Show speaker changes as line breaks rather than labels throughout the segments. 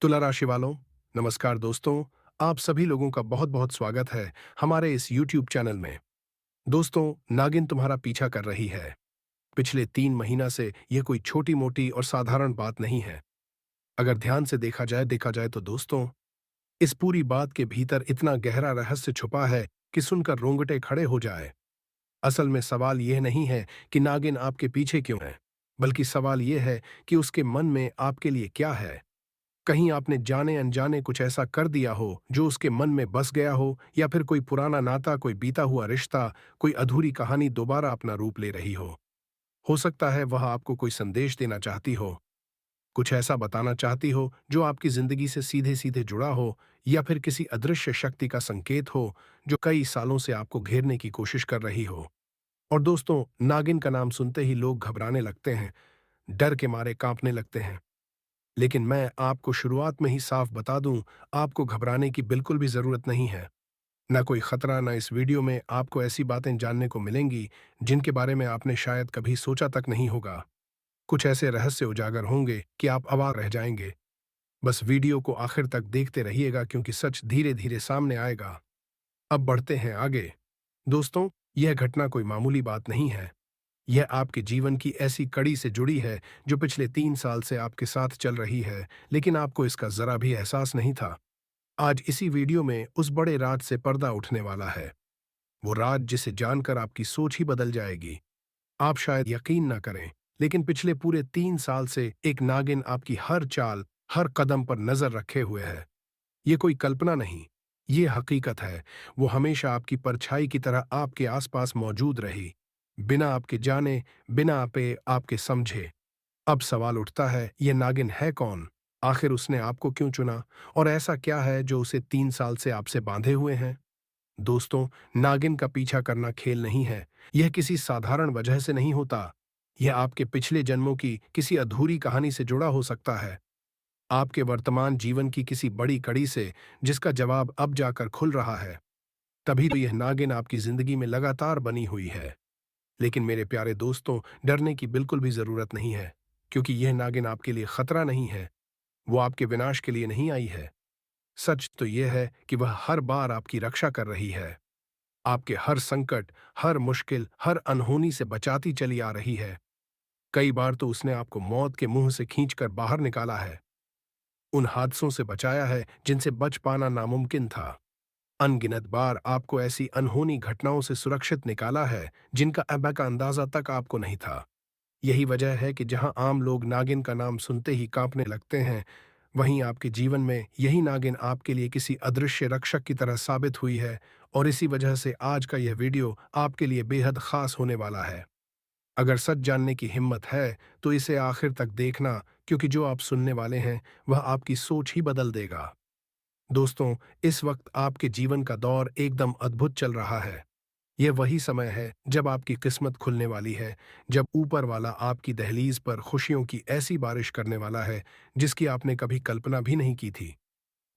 तुला राशि वालों, नमस्कार दोस्तों। आप सभी लोगों का बहुत बहुत स्वागत है हमारे इस YouTube चैनल में। दोस्तों, नागिन तुम्हारा पीछा कर रही है। पिछले 3 महीना से यह कोई छोटी मोटी और साधारण बात नहीं है। अगर ध्यान से देखा जाए तो दोस्तों, इस पूरी बात के भीतर इतना गहरा रहस्य छुपा है कि सुनकर रोंगटे खड़े हो जाए। असल में सवाल यह नहीं है कि नागिन आपके पीछे क्यों है, बल्कि सवाल यह है कि उसके मन में आपके लिए क्या है। कहीं आपने जाने अनजाने कुछ ऐसा कर दिया हो जो उसके मन में बस गया हो, या फिर कोई पुराना नाता, कोई बीता हुआ रिश्ता, कोई अधूरी कहानी दोबारा अपना रूप ले रही हो। सकता है वह आपको कोई संदेश देना चाहती हो, कुछ ऐसा बताना चाहती हो जो आपकी जिंदगी से सीधे सीधे जुड़ा हो, या फिर किसी अदृश्य शक्ति का संकेत हो जो कई सालों से आपको घेरने की कोशिश कर रही हो। और दोस्तों, नागिन का नाम सुनते ही लोग घबराने लगते हैं, डर के मारे कांपने लगते हैं। लेकिन मैं आपको शुरुआत में ही साफ बता दूं, आपको घबराने की बिल्कुल भी जरूरत नहीं है। ना कोई खतरा, ना इस वीडियो में आपको ऐसी बातें जानने को मिलेंगी जिनके बारे में आपने शायद कभी सोचा तक नहीं होगा। कुछ ऐसे रहस्य उजागर होंगे कि आप अवाक रह जाएंगे। बस वीडियो को आखिर तक देखते रहिएगा, क्योंकि सच धीरे धीरे सामने आएगा। अब बढ़ते हैं आगे। दोस्तों, यह घटना कोई मामूली बात नहीं है। यह आपके जीवन की ऐसी कड़ी से जुड़ी है जो पिछले 3 साल से आपके साथ चल रही है, लेकिन आपको इसका जरा भी एहसास नहीं था। आज इसी वीडियो में उस बड़े राज से पर्दा उठने वाला है। वो राज जिसे जानकर आपकी सोच ही बदल जाएगी। आप शायद यकीन न करें, लेकिन पिछले पूरे 3 साल से एक नागिन आपकी हर चाल, हर कदम पर नजर रखे हुए है। ये कोई कल्पना नहीं, ये हकीकत है। वो हमेशा आपकी परछाई की तरह आपके आसपास मौजूद रही, बिना आपके जाने, बिना आपे आपके समझे। अब सवाल उठता है, ये नागिन है कौन? आखिर उसने आपको क्यों चुना? और ऐसा क्या है जो उसे 3 साल से आपसे बांधे हुए हैं? दोस्तों, नागिन का पीछा करना खेल नहीं है। यह किसी साधारण वजह से नहीं होता। यह आपके पिछले जन्मों की किसी अधूरी कहानी से जुड़ा हो सकता है, आपके वर्तमान जीवन की किसी बड़ी कड़ी से, जिसका जवाब अब जाकर खुल रहा है। तभी तो यह नागिन आपकी जिंदगी में लगातार बनी हुई है। लेकिन मेरे प्यारे दोस्तों, डरने की बिल्कुल भी जरूरत नहीं है, क्योंकि यह नागिन आपके लिए खतरा नहीं है। वो आपके विनाश के लिए नहीं आई है। सच तो यह है कि वह हर बार आपकी रक्षा कर रही है। आपके हर संकट, हर मुश्किल, हर अनहोनी से बचाती चली आ रही है। कई बार तो उसने आपको मौत के मुंह से खींचकर बाहर निकाला है, उन हादसों से बचाया है जिनसे बच पाना नामुमकिन था। अनगिनत बार आपको ऐसी अनहोनी घटनाओं से सुरक्षित निकाला है जिनका अब का अंदाजा तक आपको नहीं था। यही वजह है कि जहां आम लोग नागिन का नाम सुनते ही कांपने लगते हैं, वहीं आपके जीवन में यही नागिन आपके लिए किसी अदृश्य रक्षक की तरह साबित हुई है। और इसी वजह से आज का यह वीडियो आपके लिए बेहद खास होने वाला है। अगर सच जानने की हिम्मत है तो इसे आखिर तक देखना, क्योंकि जो आप सुनने वाले हैं वह आपकी सोच ही बदल देगा। दोस्तों, इस वक्त आपके जीवन का दौर एकदम अद्भुत चल रहा है। यह वही समय है जब आपकी किस्मत खुलने वाली है, जब ऊपर वाला आपकी दहलीज पर खुशियों की ऐसी बारिश करने वाला है जिसकी आपने कभी कल्पना भी नहीं की थी।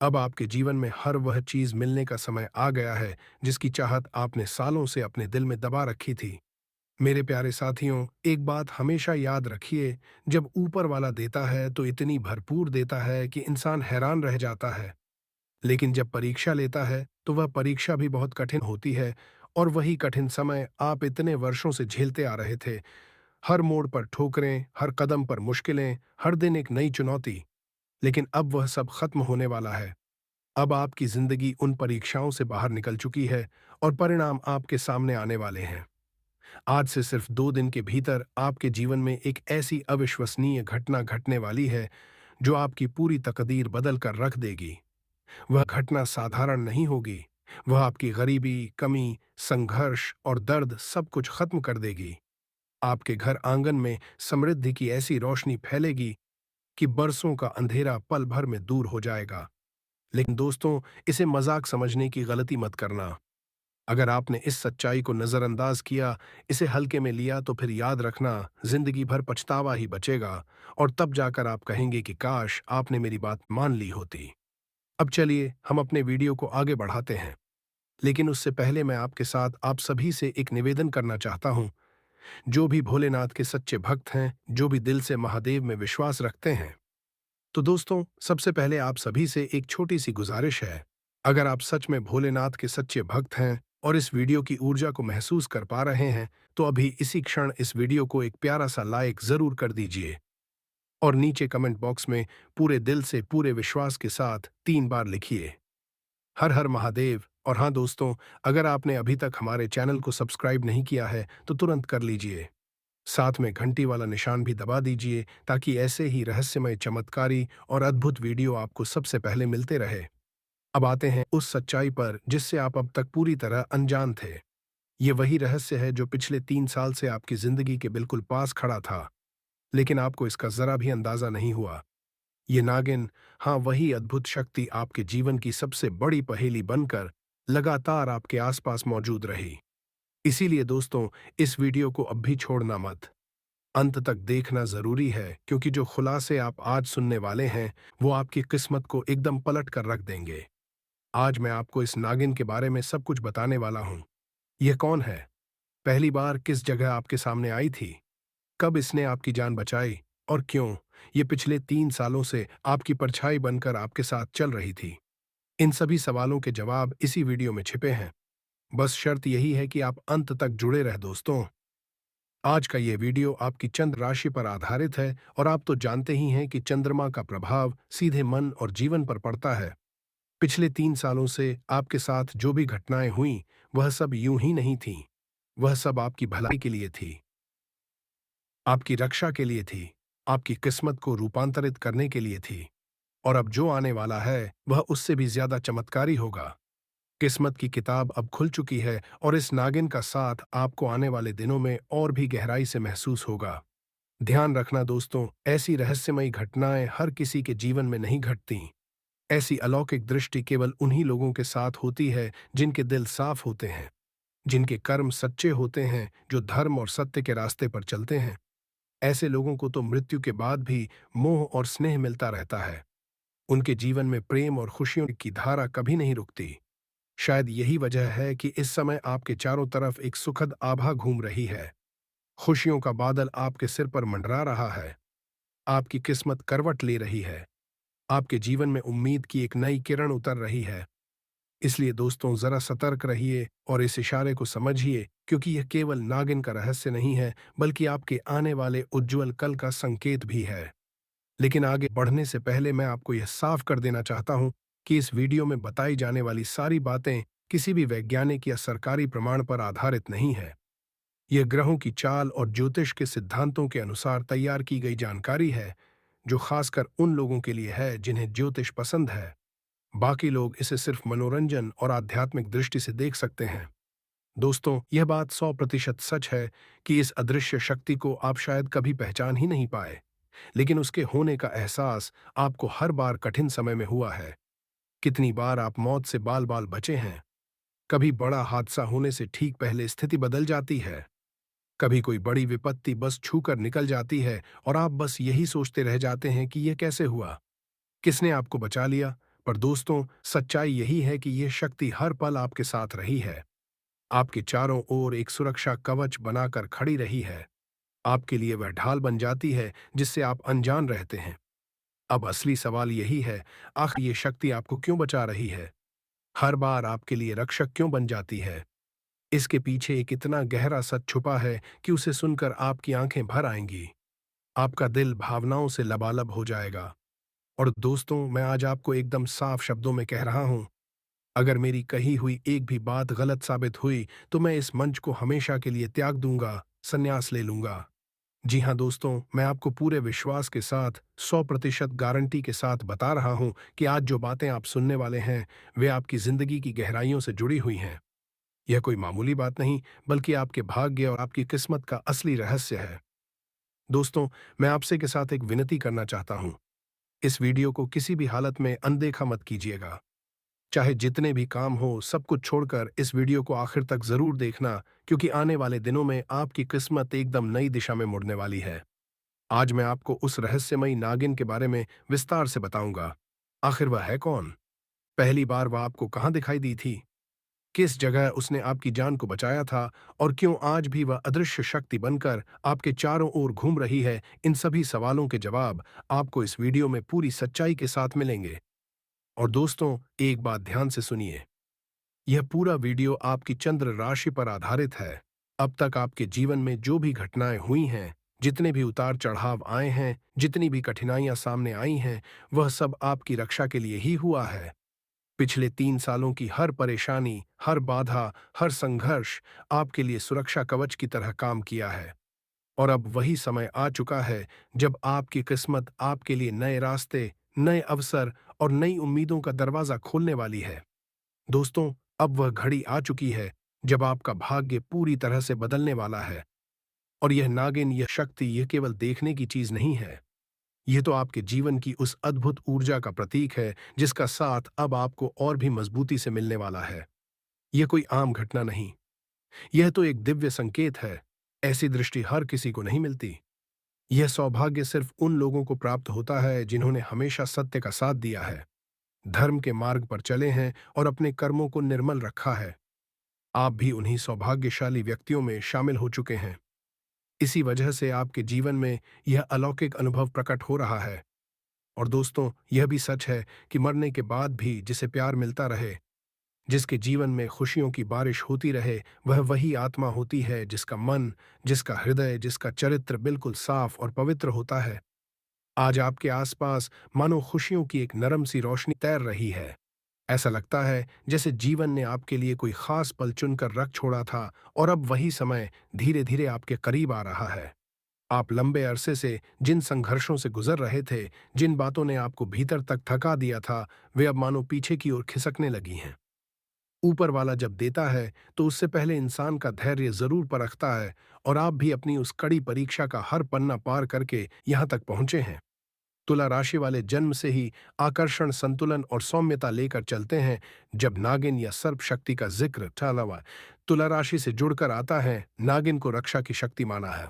अब आपके जीवन में हर वह चीज मिलने का समय आ गया है जिसकी चाहत आपने सालों से अपने दिल में दबा रखी थी। मेरे प्यारे साथियों, एक बात हमेशा याद रखिए, जब ऊपर वाला देता है तो इतनी भरपूर देता है कि इंसान हैरान रह जाता है। लेकिन जब परीक्षा लेता है तो वह परीक्षा भी बहुत कठिन होती है। और वही कठिन समय आप इतने वर्षों से झेलते आ रहे थे। हर मोड़ पर ठोकरें, हर कदम पर मुश्किलें, हर दिन एक नई चुनौती। लेकिन अब वह सब खत्म होने वाला है। अब आपकी जिंदगी उन परीक्षाओं से बाहर निकल चुकी है और परिणाम आपके सामने आने वाले हैं। आज से सिर्फ 2 दिन के भीतर आपके जीवन में एक ऐसी अविश्वसनीय घटना घटने वाली है जो आपकी पूरी तकदीर बदल कर रख देगी। वह घटना साधारण नहीं होगी। वह आपकी गरीबी, कमी, संघर्ष और दर्द सब कुछ खत्म कर देगी। आपके घर आंगन में समृद्धि की ऐसी रोशनी फैलेगी कि बरसों का अंधेरा पल भर में दूर हो जाएगा। लेकिन दोस्तों, इसे मजाक समझने की गलती मत करना। अगर आपने इस सच्चाई को नजरअंदाज किया, इसे हल्के में लिया, तो फिर याद रखना, जिंदगी भर पछतावा ही बचेगा। और तब जाकर आप कहेंगे कि काश आपने मेरी बात मान ली होती। अब चलिए हम अपने वीडियो को आगे बढ़ाते हैं। लेकिन उससे पहले मैं आपके साथ आप सभी से एक निवेदन करना चाहता हूं। जो भी भोलेनाथ के सच्चे भक्त हैं, जो भी दिल से महादेव में विश्वास रखते हैं, तो दोस्तों, सबसे पहले आप सभी से एक छोटी सी गुजारिश है। अगर आप सच में भोलेनाथ के सच्चे भक्त हैं और इस वीडियो की ऊर्जा को महसूस कर पा रहे हैं, तो अभी इसी क्षण इस वीडियो को एक प्यारा सा लाइक जरूर कर दीजिए और नीचे कमेंट बॉक्स में पूरे दिल से पूरे विश्वास के साथ 3 बार लिखिए, हर हर महादेव। और हाँ दोस्तों, अगर आपने अभी तक हमारे चैनल को सब्सक्राइब नहीं किया है तो तुरंत कर लीजिए। साथ में घंटी वाला निशान भी दबा दीजिए ताकि ऐसे ही रहस्यमय, चमत्कारी और अद्भुत वीडियो आपको सबसे पहले मिलते रहे। अब आते हैं उस सच्चाई पर जिससे आप अब तक पूरी तरह अनजान थे। ये वही रहस्य है जो पिछले 3 साल से आपकी जिंदगी के बिल्कुल पास खड़ा था, लेकिन आपको इसका जरा भी अंदाजा नहीं हुआ। ये नागिन, हाँ, वही अद्भुत शक्ति आपके जीवन की सबसे बड़ी पहेली बनकर लगातार आपके आसपास मौजूद रही। इसीलिए दोस्तों, इस वीडियो को अब भी छोड़ना मत। अंत तक देखना जरूरी है, क्योंकि जो खुलासे आप आज सुनने वाले हैं वो आपकी किस्मत को एकदम पलट कर रख देंगे। आज मैं आपको इस नागिन के बारे में सब कुछ बताने वाला हूँ। यह कौन है, पहली बार किस जगह आपके सामने आई थी, कब इसने आपकी जान बचाई और क्यों ये पिछले 3 सालों से आपकी परछाई बनकर आपके साथ चल रही थी। इन सभी सवालों के जवाब इसी वीडियो में छिपे हैं। बस शर्त यही है कि आप अंत तक जुड़े रहे दोस्तों। आज का ये वीडियो आपकी चंद्र राशि पर आधारित है और आप तो जानते ही हैं कि चंद्रमा का प्रभाव सीधे मन और जीवन पर पड़ता है। पिछले 3 सालों से आपके साथ जो भी घटनाएं हुईं, वह सब यूं ही नहीं थीं। वह सब आपकी भलाई के लिए थी, आपकी रक्षा के लिए थी, आपकी किस्मत को रूपांतरित करने के लिए थी। और अब जो आने वाला है वह उससे भी ज्यादा चमत्कारी होगा। किस्मत की किताब अब खुल चुकी है और इस नागिन का साथ आपको आने वाले दिनों में और भी गहराई से महसूस होगा। ध्यान रखना दोस्तों, ऐसी रहस्यमयी घटनाएं हर किसी के जीवन में नहीं घटती। ऐसी अलौकिक दृष्टि केवल उन्हीं लोगों के साथ होती है जिनके दिल साफ होते हैं, जिनके कर्म सच्चे होते हैं, जो धर्म और सत्य के रास्ते पर चलते हैं। ऐसे लोगों को तो मृत्यु के बाद भी मोह और स्नेह मिलता रहता है। उनके जीवन में प्रेम और खुशियों की धारा कभी नहीं रुकती। शायद यही वजह है कि इस समय आपके चारों तरफ एक सुखद आभा घूम रही है। खुशियों का बादल आपके सिर पर मंडरा रहा है। आपकी किस्मत करवट ले रही है। आपके जीवन में उम्मीद की एक नई किरण उतर रही है। इसलिए दोस्तों, जरा सतर्क रहिए और इस इशारे को समझिए, क्योंकि यह केवल नागिन का रहस्य नहीं है, बल्कि आपके आने वाले उज्जवल कल का संकेत भी है। लेकिन आगे बढ़ने से पहले मैं आपको यह साफ कर देना चाहता हूं कि इस वीडियो में बताई जाने वाली सारी बातें किसी भी वैज्ञानिक या सरकारी प्रमाण पर आधारित नहीं है। यह ग्रहों की चाल और ज्योतिष के सिद्धांतों के अनुसार तैयार की गई जानकारी है, जो खासकर उन लोगों के लिए है जिन्हें ज्योतिष पसंद है। बाकी लोग इसे सिर्फ मनोरंजन और आध्यात्मिक दृष्टि से देख सकते हैं। दोस्तों, यह बात 100% सच है कि इस अदृश्य शक्ति को आप शायद कभी पहचान ही नहीं पाए, लेकिन उसके होने का एहसास आपको हर बार कठिन समय में हुआ है। कितनी बार आप मौत से बाल बाल बचे हैं। कभी बड़ा हादसा होने से ठीक पहले स्थिति बदल जाती है। कभी कोई बड़ी विपत्ति बस छूकर निकल जाती है और आप बस यही सोचते रह जाते हैं कि यह कैसे हुआ, किसने आपको बचा लिया। पर दोस्तों, सच्चाई यही है कि यह शक्ति हर पल आपके साथ रही है। आपके चारों ओर एक सुरक्षा कवच बनाकर खड़ी रही है। आपके लिए वह ढाल बन जाती है जिससे आप अनजान रहते हैं। अब असली सवाल यही है, आखिर ये शक्ति आपको क्यों बचा रही है? हर बार आपके लिए रक्षक क्यों बन जाती है? इसके पीछे एक इतना गहरा सच छुपा है कि उसे सुनकर आपकी आंखें भर आएंगी। आपका दिल भावनाओं से लबालब हो जाएगा। और दोस्तों, मैं आज आपको एकदम साफ शब्दों में कह रहा हूं, अगर मेरी कही हुई एक भी बात गलत साबित हुई तो मैं इस मंच को हमेशा के लिए त्याग दूंगा, संन्यास ले लूंगा। जी हाँ दोस्तों, मैं आपको पूरे विश्वास के साथ 100% गारंटी के साथ बता रहा हूं कि आज जो बातें आप सुनने वाले हैं वे आपकी जिंदगी की गहराइयों से जुड़ी हुई हैं। यह कोई मामूली बात नहीं, बल्कि आपके भाग्य और आपकी किस्मत का असली रहस्य है। दोस्तों, मैं आपसे के साथ एक विनती करना चाहता हूं। इस वीडियो को किसी भी हालत में अनदेखा मत कीजिएगा। चाहे जितने भी काम हो, सब कुछ छोड़कर इस वीडियो को आखिर तक जरूर देखना, क्योंकि आने वाले दिनों में आपकी किस्मत एकदम नई दिशा में मुड़ने वाली है। आज मैं आपको उस रहस्यमयी नागिन के बारे में विस्तार से बताऊंगा। आखिर वह है कौन? पहली बार वह आपको कहाँ दिखाई दी थी? किस जगह उसने आपकी जान को बचाया था और क्यों आज भी वह अदृश्य शक्ति बनकर आपके चारों ओर घूम रही है, इन सभी सवालों के जवाब आपको इस वीडियो में पूरी सच्चाई के साथ मिलेंगे। और दोस्तों, एक बात ध्यान से सुनिए। यह पूरा वीडियो आपकी चंद्र राशि पर आधारित है। अब तक आपके जीवन में जो भी घटनाएं हुई हैं, जितने भी उतार चढ़ाव आए हैं, जितनी भी कठिनाइयां सामने आई हैं, वह सब आपकी रक्षा के लिए ही हुआ है। पिछले 3 सालों की हर परेशानी, हर बाधा, हर संघर्ष आपके लिए सुरक्षा कवच की तरह काम किया है। और अब वही समय आ चुका है जब आपकी किस्मत आपके लिए नए रास्ते, नए अवसर और नई उम्मीदों का दरवाजा खोलने वाली है। दोस्तों, अब वह घड़ी आ चुकी है जब आपका भाग्य पूरी तरह से बदलने वाला है। और यह नागिन, यह शक्ति, यह केवल देखने की चीज नहीं है। यह तो आपके जीवन की उस अद्भुत ऊर्जा का प्रतीक है जिसका साथ अब आपको और भी मजबूती से मिलने वाला है। यह कोई आम घटना नहीं, यह तो एक दिव्य संकेत है। ऐसी दृष्टि हर किसी को नहीं मिलती। यह सौभाग्य सिर्फ उन लोगों को प्राप्त होता है जिन्होंने हमेशा सत्य का साथ दिया है, धर्म के मार्ग पर चले हैं और अपने कर्मों को निर्मल रखा है। आप भी उन्हीं सौभाग्यशाली व्यक्तियों में शामिल हो चुके हैं। इसी वजह से आपके जीवन में यह अलौकिक अनुभव प्रकट हो रहा है। और दोस्तों, यह भी सच है कि मरने के बाद भी जिसे प्यार मिलता रहे, जिसके जीवन में खुशियों की बारिश होती रहे, वह वही आत्मा होती है जिसका मन, जिसका हृदय, जिसका चरित्र बिल्कुल साफ और पवित्र होता है। आज आपके आसपास मानो खुशियों की एक नरम सी रोशनी तैर रही है। ऐसा लगता है जैसे जीवन ने आपके लिए कोई खास पल चुनकर रख छोड़ा था और अब वही समय धीरे धीरे आपके करीब आ रहा है। आप लंबे अरसे से जिन संघर्षों से गुजर रहे थे, जिन बातों ने आपको भीतर तक थका दिया था, वे अब मानो पीछे की ओर खिसकने लगी हैं। ऊपर वाला जब देता है तो उससे पहले इंसान का धैर्य जरूर परखता है, और आप भी अपनी उस कड़ी परीक्षा का हर पन्ना पार करके यहां तक पहुंचे हैं। तुला राशि वाले जन्म से ही आकर्षण, संतुलन और सौम्यता लेकर चलते हैं। जब नागिन या सर्प शक्ति का जिक्र तुला राशि से जुड़कर आता है, नागिन को रक्षा की शक्ति माना है।